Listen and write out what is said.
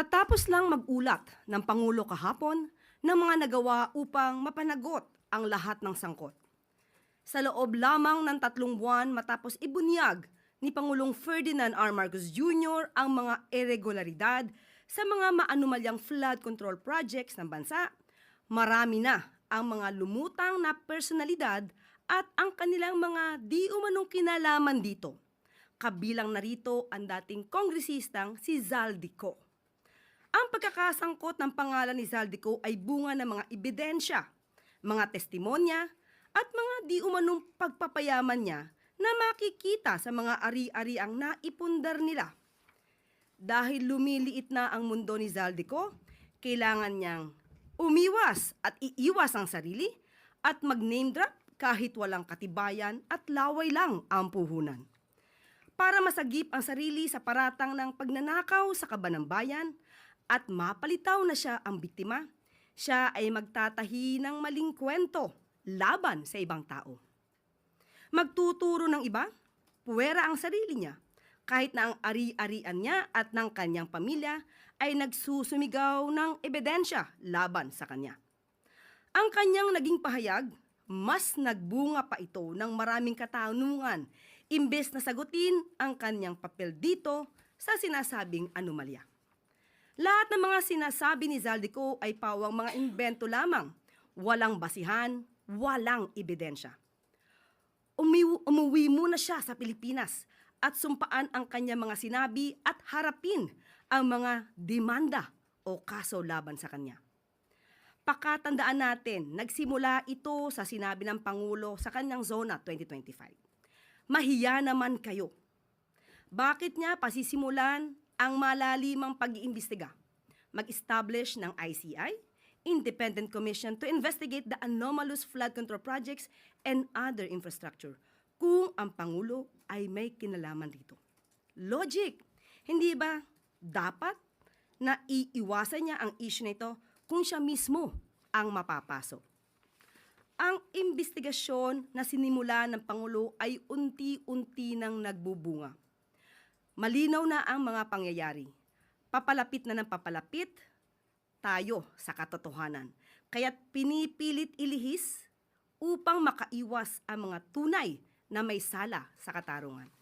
Natapos lang mag-ulat ng Pangulo kahapon ng mga nagawa upang mapanagot ang lahat ng sangkot. Sa loob lamang ng 3 buwan matapos ibunyag ni Pangulong Ferdinand R. Marcos Jr. ang mga irregularidad sa mga maanumalyang flood control projects ng bansa, marami na ang mga lumutang na personalidad at ang kanilang mga di umanong kinalaman dito. Kabilang narito ang dating kongresistang si Zaldico. Ang pagkakasangkot ng pangalan ni Zaldico ay bunga ng mga ebidensya, mga testimonya, at mga di umanong pagpapayaman niya na makikita sa mga ari-ariang naipundar nila. Dahil lumiliit na ang mundo ni Zaldico, kailangan niyang umiwas at iiwas ang sarili at mag-name drop kahit walang katibayan at laway lang ang puhunan. Para masagip ang sarili sa paratang ng pagnanakaw sa kaban ng bayan, at mapalitaw na siya ang biktima, siya ay magtatahi ng maling kwento laban sa ibang tao. Magtuturo ng iba, puwera ang sarili niya, kahit na ang ari-arian niya at ng kanyang pamilya ay nagsusumigaw ng ebidensya laban sa kanya. Ang kanyang naging pahayag, mas nagbunga pa ito ng maraming katanungan imbes na sagutin ang kanyang papel dito sa sinasabing anomalya. Lahat ng mga sinasabi ni Zaldico ay pawang mga imbento lamang, walang basihan, walang ebidensya. Umuwi muna siya sa Pilipinas at sumpaan ang kanyang mga sinabi at harapin ang mga demanda o kaso laban sa kanya. Pakatandaan natin, nagsimula ito sa sinabi ng Pangulo sa kanyang Zona 2025. Mahiya naman kayo. Bakit niya pasisimulan ang malalimang pag-iimbestiga? Mag-establish ng ICI, Independent Commission to investigate the anomalous flood control projects and other infrastructure kung ang Pangulo ay may kinalaman dito. Logic, hindi ba dapat na iiwasan niya ang issue na ito kung siya mismo ang mapapasok? Ang imbestigasyon na sinimula ng Pangulo ay unti-unti nang nagbubunga. Malinaw na ang mga pangyayari. Papalapit na ng papalapit tayo sa katotohanan. Kaya't pinipilit ilihis upang makaiwas ang mga tunay na may sala sa katarungan.